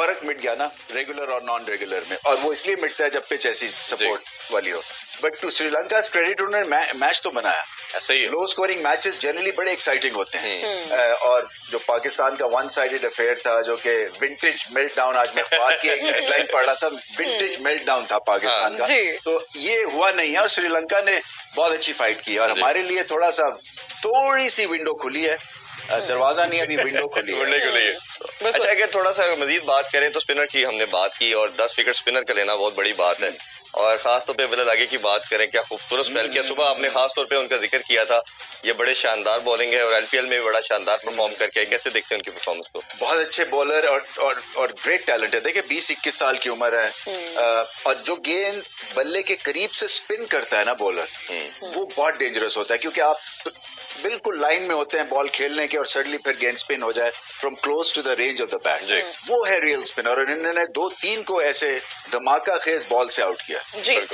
फर्क मिट गया ना रेगुलर और नॉन रेगुलर में, और वो इसलिए मिटता है जब पिच ऐसी सपोर्ट वाली हो। बट टू श्रीलंका क्रेडिट, उन्होंने मैच तो बनाया। ऐसा ही लो स्कोरिंग मैचेस जनरली बड़े एक्साइटिंग होते हैं, और जो पाकिस्तान का वन साइडेड अफेयर था, जो कि विंटेज मेल्टडाउन, आज मैं अखबार की एक हेडलाइन पढ़ रहा था, विंटेज मेल्टडाउन था पाकिस्तान का, तो ये हुआ नहीं है और श्रीलंका ने बहुत अच्छी फाइट की, और हमारे लिए थोड़ी सी विंडो खुली है, दरवाजा नहीं अभी विंडो खुली है। अच्छा, अगर थोड़ा सा मजीद बात करें तो स्पिनर की हमने बात की, और 10 विकेट स्पिनर का लेना बहुत बड़ी बात है, और खास तौर पे बिलाल आगे की बात करें, क्या खूबसूरत स्पेल किया। सुबह आपने खास तौर पे उनका जिक्र किया था, ये बड़े शानदार बॉलिंग है और आईपीएल में भी बड़ा शानदार परफॉर्म करके, कैसे देखते हैं उनकी परफॉर्मेंस को? बहुत अच्छे बॉलर और ग्रेट टैलेंट है। देखिए 20-21 साल की उम्र है, और जो गेंद बल्ले के करीब से स्पिन करता है ना बॉलर, वो बहुत डेंजरस होता है, क्योंकि आप बिल्कुल लाइन में होते हैं बॉल खेलने के, और सडनली फिर गेंद स्पिन हो जाए from close to the range of the bat, वो है रियल स्पिनर। और इन्होंने 2-3 को ऐसे धमाका खेज बॉल से आउट किया,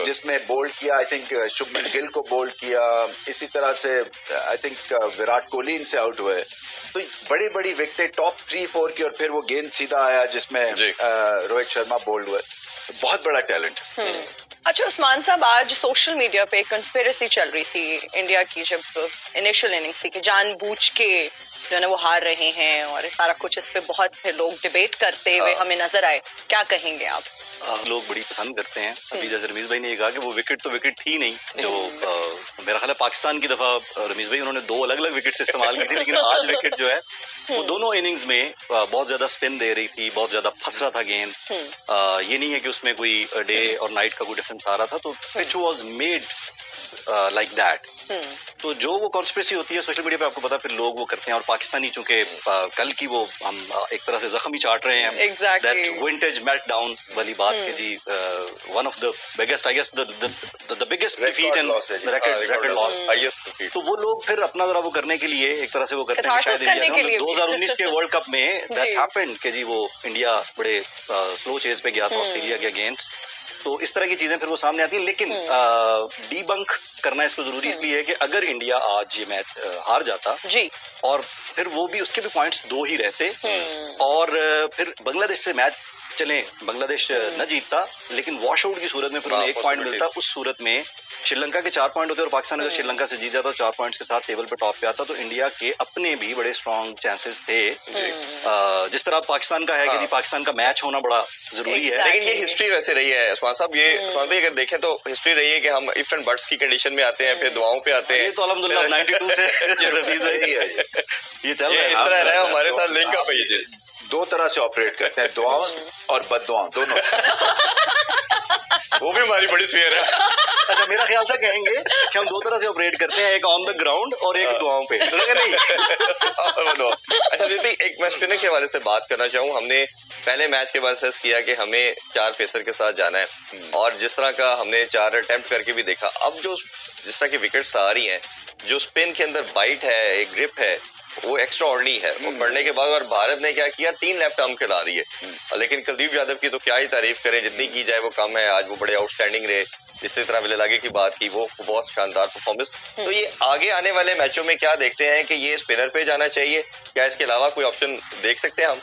जिसमें बोल्ड किया, आई थिंक शुभमन गिल को बोल्ड किया, इसी तरह से आई थिंक विराट कोहली इनसे आउट हुए। तो बड़ी बड़ी विकेटें टॉप 3-4 की, और फिर वो गेंद सीधा आया जिसमें रोहित शर्मा बोल्ड हुए। बहुत बड़ा टैलेंट। अच्छा उस्मान साहब, आज सोशल मीडिया पे कंस्पिरेसी चल रही थी इंडिया की, जब इनिशियल इनिंग्स थी कि जानबूझ के जो है ना वो हार रहे हैं, और सारा कुछ इस पे बहुत लोग डिबेट करते हुए हमें नजर आए, क्या कहेंगे आप? लोग बड़ी पसंद करते हैं। अभी जैसे रमीज भाई ने ये कहा कि वो विकेट तो विकेट थी नहीं, जो मेरा ख्याल है पाकिस्तान की दफा रमीज भाई उन्होंने 2 अलग अलग विकेट इस्तेमाल की थी, लेकिन आज विकेट जो है वो दोनों इनिंग्स में बहुत ज्यादा स्पिन दे रही थी, बहुत ज्यादा फंस रहा था गेंद। ये नहीं है कि उसमें कोई डे और नाइट का कोई डिफरेंस आ रहा था, तो pitch was made like that. तो जो वो कॉन्स्पिरेसी होती है सोशल मीडिया पे, आपको पता, फिर लोग वो करते हैं, और पाकिस्तानी चूंकि कल की वो हम एक तरह से जख्म ही चाट रहे हैं, दैट विंटेज मेल्टडाउन वाली बात के जी, one of the biggest, I guess the biggest defeat and record loss. तो वो लोग फिर अपना जरा वो करने के लिए एक तरह से वो करते हैं, शायद 2019 के वर्ल्ड कप में दैट हैपेंड कि जी वो इंडिया बड़े स्लो चेज पे गया था ऑस्ट्रेलिया के अगेंस्ट। तो इस तरह की चीजें फिर वो सामने आती हैं, लेकिन डीबंक करना इसको जरूरी इसलिए है कि अगर इंडिया आज ये मैच हार जाता जी, और फिर वो भी उसके भी पॉइंट्स 2 ही रहते, और फिर बांग्लादेश से मैच चले, बांग्लादेश न जीतता, लेकिन वॉश आउट की सूरत में फिर उन्हें 1 पॉइंट मिलता। उस सूरत में श्रीलंका के 4 पॉइंट होते, और पाकिस्तान अगर श्रीलंका से जीत जाता 4 पॉइंट्स के साथ टेबल पे टॉप पे आता, तो इंडिया के अपने भी बड़े स्ट्रॉन्ग चांसेस थे। जिस तरह पाकिस्तान का है कि जी पाकिस्तान का मैच होना बड़ा जरूरी है, लेकिन ये हिस्ट्री वैसे रही है उस्मान साहब, ये उस्मान भाई अगर देखें तो हिस्ट्री रही है कि हम इफ एंड बट्स की कंडीशन में आते हैं, फिर दुआओं पे आते हैं। ये तो अल्हम्दुलिल्लाह 92 से ये चल रहा है, इस तरह रहा हमारे साथ लिंक अप है। ये 2 तरह से ऑपरेट करते हैं, दुआओं और बद्दुआओं दोनों। वो भी हमारी बड़ी स्फीयर है। अच्छा, मेरा ख्याल था कहेंगे कि हम 2 तरह से ऑपरेट करते हैं, एक ऑन द ग्राउंड और एक दुआओं पे। नहीं अच्छा बेबी, एक मैं स्पिनर के हवाले से बात करना चाहूँ। हमने पहले मैच के बाद सेस किया कि हमें 4 पेसर के साथ जाना है, और जिस तरह का हमने 4 अटेम्प्ट करके भी देखा, अब जो जिस तरह की विकेट्स आ रही हैं, जो स्पिन के अंदर बाइट है, एक ग्रिप है, वो एक्स्ट्रा ऑर्डिनरी है। वो पढ़ने के बाद और भारत ने क्या किया, 3 लेफ्ट आर्म खिला दिए, लेकिन कुलदीप यादव की तो क्या ही तारीफ करें, जितनी की जाए वो कम है। आज वो बड़े आउटस्टैंडिंग रहे, इसी तरह बिलाल आगे की बात की, वो बहुत शानदार परफॉर्मेंस। तो ये आगे आने वाले मैचों में क्या देखते हैं कि ये स्पिनर पे जाना चाहिए, क्या इसके अलावा कोई ऑप्शन देख सकते हैं हम?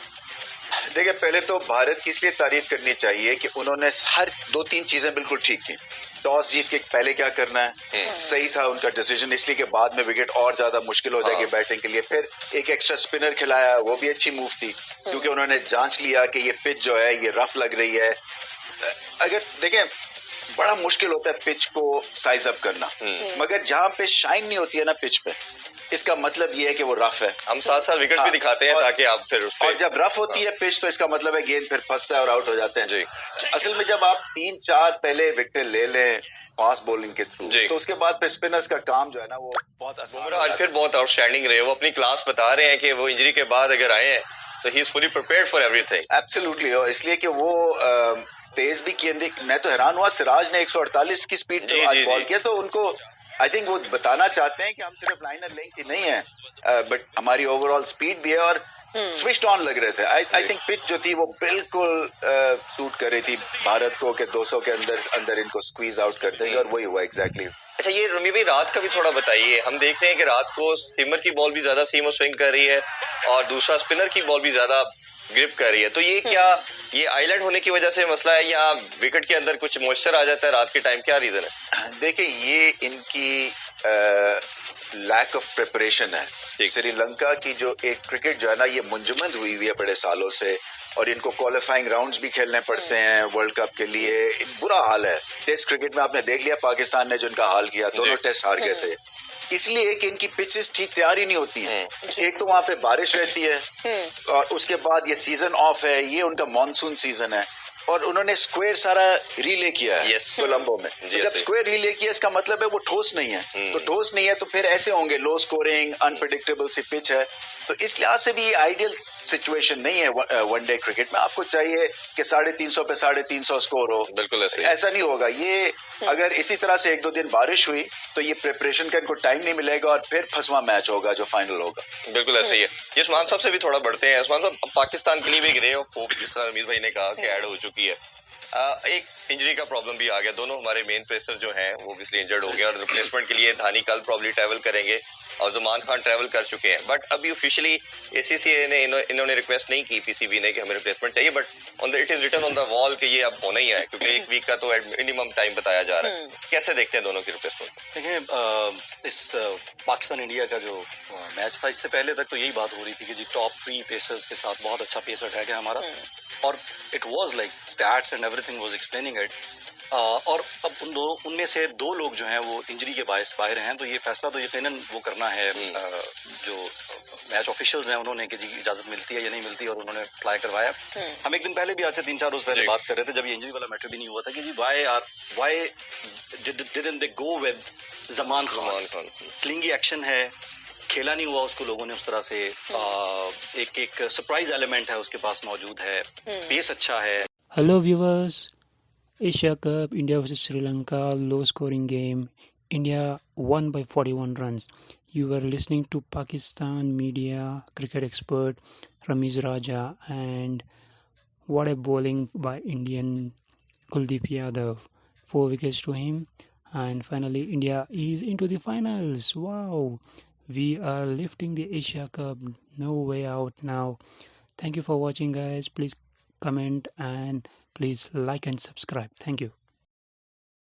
देखिए, पहले तो भारत की इसलिए तारीफ करनी चाहिए कि उन्होंने हर 2-3 चीजें बिल्कुल ठीक की। टॉस जीत के पहले क्या करना है, सही था उनका डिसीजन, इसलिए कि बाद में विकेट और ज्यादा मुश्किल हो जाएगी बैटिंग के लिए। फिर एक एक्स्ट्रा स्पिनर खिलाया, वो भी अच्छी मूव थी, क्योंकि उन्होंने जांच लिया कि ये पिच जो है ये रफ लग रही है। अगर देखें, बड़ा मुश्किल होता है पिच को साइज अप करना, मगर जहां पे शाइन नहीं होती है ना पिच पे, इसका मतलब ये है कि वो रफ है। हम साथ-साथ विकेट भी दिखाते हैं ताकि आप फिर और जब रफ होती है पिच, तो इसका मतलब है गेंद फिर फंसता है और आउट हो जाते हैं जी। असल में जब आप 3-4 पहले विकेट ले लें फास्ट बॉलिंग के थ्रू, तो उसके बाद फिर स्पिनर्स का काम जो है ना वो बहुत आसान। आज फिर बहुत आउटस्टैंडिंग रहे, वो अपनी क्लास बता रहे हैं कि वो इंजरी के बाद अगर आए हैं तो he is fully prepared for everything. Absolutely, और इसलिए कि वो तेज भी किए। मैं तो हैरान हुआ, सिराज ने 148 की स्पीड पे आज बॉल किया, तो उनको आई थिंक वो बताना चाहते हैं कि हम सिर्फ लाइनर लेंथ ही नहीं है, बट हमारी ओवरऑल स्पीड भी है, और स्विच्ड ऑन लग रहे थे। आई थिंक पिच जो थी वो बिल्कुल सूट कर रही थी भारत को कि 200 के अंदर इनको स्क्वीज आउट कर देंगे, और वही हुआ एग्जैक्टली। अच्छा, ये रमी भाई रात का भी थोड़ा बताइए। हम देख रहे हैं कि रात को स्पिनर की बॉल भी ज्यादा सीम और स्विंग कर रही है, और दूसरा स्पिनर की बॉल भी ज्यादा ग्रिप कर रही है। तो ये क्या ये आइलैंड होने की वजह से मसला है या विकेट के अंदर कुछ मॉइस्चर आ जाता है रात के टाइम, क्या रीजन है? देखिए ये इनकी लैक ऑफ प्रिपरेशन है। श्रीलंका की जो एक क्रिकेट जो है ना ये मुंजमद हुई है बड़े सालों से, और इनको क्वालिफाइंग राउंड्स भी खेलने पड़ते हैं वर्ल्ड कप के लिए। बुरा हाल है। टेस्ट क्रिकेट में आपने देख लिया पाकिस्तान ने जो इनका हाल किया, दोनों टेस्ट हार गए थे, इसलिए कि इनकी पिचेस ठीक तैयार ही नहीं होती हैं। एक तो वहां पे बारिश रहती है और उसके बाद ये सीजन ऑफ है, ये उनका मॉनसून सीजन है, और उन्होंने स्क्वायर सारा रिले किया है कोलंबो में। तो जब स्क्वायर रिले किया इसका मतलब है वो ठोस नहीं है। तो ठोस नहीं है तो फिर ऐसे होंगे, लो स्कोरिंग, अनप्रेडिक्टेबल सी पिच है। तो इस लिहाज से भी आइडियल सिचुएशन नहीं है वनडे क्रिकेट में। आपको चाहिए कि 350 पे 350 स्कोर हो। बिल्कुल ऐसा नहीं होगा। ये अगर इसी तरह से 1-2 दिन बारिश हुई तो ये प्रिपरेशन का इनको टाइम नहीं मिलेगा और फिर फंसवा मैच होगा जो फाइनल होगा। बिल्कुल ऐसे ही है। ये उस्मान साहब से भी थोड़ा बढ़ते हैं। उस्मान साहब, पाकिस्तान के लिए भी एक रे ऑफ होप जिस तरह रमीज भाई ने कहा कि ऐड हो चुकी है। एक इंजरी का प्रॉब्लम भी आ गया। दोनों हमारे मेन पेसर जो हैं वो ऑब्वियसली इंजर्ड हो गए और रिप्लेसमेंट के लिए धानी कल प्रॉब्ली ट्रैवल करेंगे और ज़मान खान ट्रैवल कर चुके हैं। बट अभी ऑफिशियली एसीसीए ने इन्होंने रिक्वेस्ट नहीं की पीसीबी ने कि हमें रिप्लेसमेंट चाहिए, but it is written on the wall कि ये अब होना ही है क्योंकि एक वीक का तो मिनिमम टाइम बताया जा रहा है। कैसे देखते हैं दोनों की रिप्लेसमेंट? देखिए इस पाकिस्तान इंडिया का जो मैच था इससे पहले तक तो यही बात हो रही थी कि जी टॉप 3 पेसर्स के साथ बहुत अच्छा पेसर टैग है हमारा, और it was like stats and everything was explaining it. और अब उनमें से 2 लोग जो हैं वो इंजरी के बायस बाहर हैं, तो ये फैसला तो यकीनन वो करना है जो मैच ऑफिशियल्स हैं उन्होंने कि जी इजाजत मिलती है या नहीं मिलती, और उन्होंने फ्लाई करवाया। हम एक दिन पहले भी आज से 3-4 रोज पहले बात कर रहे थे जब ये इंजरी वाला मैटर भी नहीं हुआ था कि जी why didn't they go with Zaman Khan. Slingy action है, खेला नहीं हुआ उसको लोगों ने उस तरह से, एक सरप्राइज एलिमेंट है उसके पास मौजूद है, पेस अच्छा है। Hello viewers, Asia Cup, India versus Sri Lanka, low scoring game. India won by 41 runs. You were listening to Pakistan media cricket expert Ramiz Raja, and what a bowling by Indian Kuldeep Yadav. 4 wickets to him, and finally India is into the finals. Wow! We are lifting the Asia Cup. No way out now. Thank you for watching, guys. Please comment and please like and subscribe. Thank you.